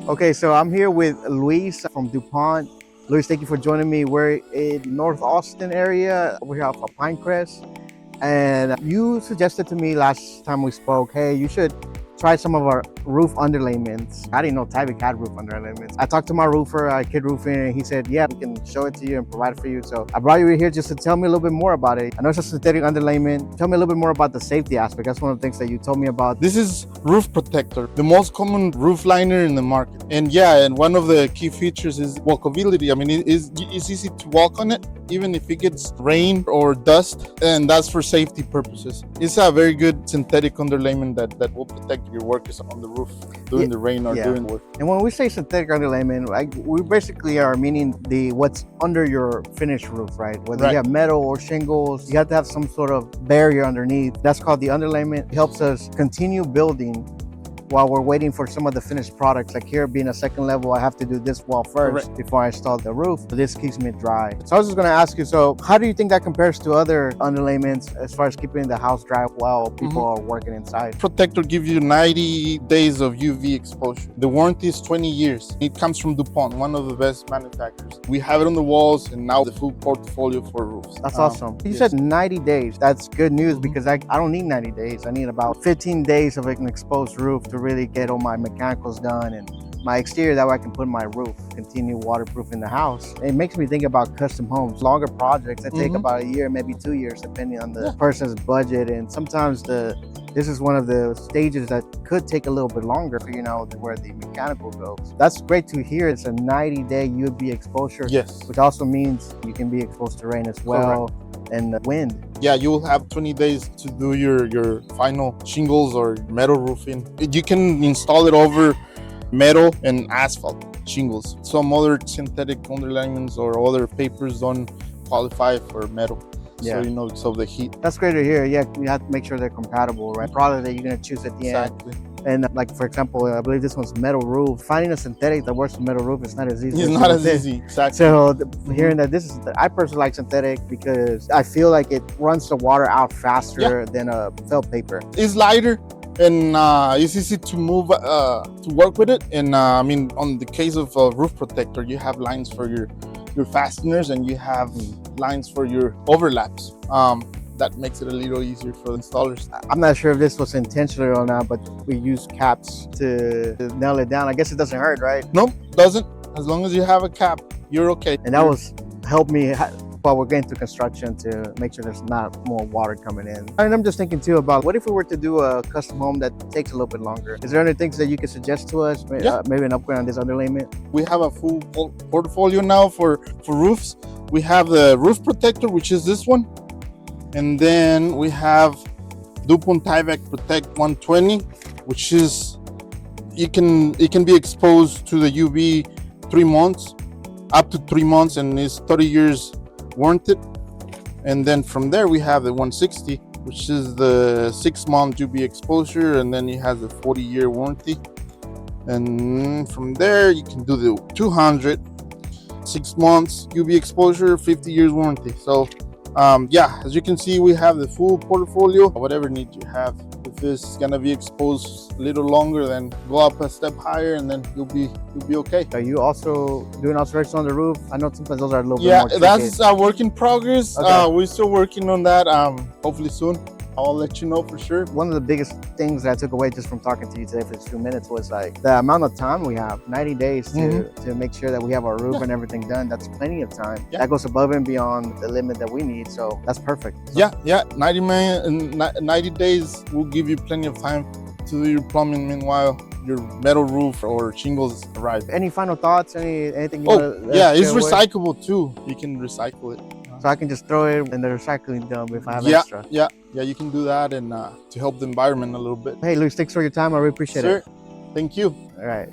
Okay, so I'm here with Luis from DuPont. Luis, thank you for joining me. We're in North Austin area. We're here off of Pinecrest. And you suggested to me last time we spoke, hey, you should try some of our roof underlayments. I didn't know Tyvek had roof underlayments. I talked to my roofer, Kid Roofing, and he said, yeah, we can show it to you and provide it for you. So I brought you here just to tell me a little bit more about it. I know it's a synthetic underlayment. Tell me a little bit more about the safety aspect. That's one of the things that you told me about. This is Roof Protector, the most common roof liner in the market. And yeah, and one of the key features is walkability. I mean, it's easy to walk on it, even if it gets rain or dust, and that's for safety purposes. It's a very good synthetic underlayment that will protect your workers on the roof during the rain or during work. And when we say synthetic underlayment, we basically are meaning what's under your finished roof, right? Whether you have metal or shingles, you have to have some sort of barrier underneath. That's called the underlayment. It helps us continue building while we're waiting for some of the finished products. Like here being a second level, I have to do this wall first before I install the roof. So this keeps me dry. So I was just gonna ask you, so how do you think that compares to other underlayments as far as keeping the house dry while people are working inside? Protector gives you 90 days of UV exposure. The warranty is 20 years. It comes from DuPont, one of the best manufacturers. We have it on the walls and now the full portfolio for roofs. That's awesome. You said 90 days. That's good news because I don't need 90 days. I need about 15 days of an exposed roof to really get all my mechanicals done and my exterior, that way I can put my roof, continue waterproofing the house. It makes me think about custom homes, longer projects that take about a year, maybe 2 years, depending on the person's budget. And sometimes this is one of the stages that could take a little bit longer for, where the mechanical goes. That's great to hear. It's a 90-day UV exposure, which also means you can be exposed to rain as well. And the wind. Yeah, you will have 20 days to do your final shingles or metal roofing. You can install it over metal and asphalt shingles. Some other synthetic underlayments or other papers don't qualify for metal. So it's of the heat. That's great to hear. Yeah, you have to make sure they're compatible, right? Product that you're going to choose at the end. And like, for example, I believe this one's metal roof. Finding a synthetic that works with metal roof is not as easy. It's not as easy, exactly. So hearing that I personally like synthetic because I feel like it runs the water out faster than a felt paper. It's lighter and it's easy to move, to work with it. And I mean, on the case of a roof protector, you have lines for your fasteners and you have lines for your overlaps. That makes it a little easier for installers. I'm not sure if this was intentional or not, but we use caps to nail it down. I guess it doesn't hurt, right? Nope, doesn't. As long as you have a cap, you're okay. And that helped me while we're getting through construction to make sure there's not more water coming in. And I'm just thinking too about what if we were to do a custom home that takes a little bit longer? Is there any things that you could suggest to us? Maybe an upgrade on this underlayment? We have a full portfolio now for roofs. We have the roof protector, which is this one. And then we have DuPont Tyvek Protect 120, which is it can be exposed to the UV 3 months, up to 3 months, and is 30 years warranted. And then from there we have the 160, which is the 6-month UV exposure, and then it has a 40-year warranty. And from there you can do the 200, 6 months UV exposure, 50 years warranty. So as you can see, we have the full portfolio. Whatever need you have, if it's gonna be exposed a little longer, then go up a step higher and then you'll be okay. Are you also doing alterations on the roof? I know sometimes those are a little bit more tricky. That's a work in progress. We're still working on that. Hopefully soon I'll let you know for sure. One of the biggest things that I took away just from talking to you today for 2 minutes was like the amount of time we have, 90 days to make sure that we have our roof and everything done. That's plenty of time. That goes above and beyond the limit that we need. So that's perfect. So 90 days will give you plenty of time to do your plumbing. Meanwhile, your metal roof or shingles arrive. Any final thoughts? Anything you want to it's recyclable too. You can recycle it. So I can just throw it in the recycling dump if I have extra. Yeah, you can do that and to help the environment a little bit. Hey, Luis, thanks for your time. I really appreciate it. Thank you. All right.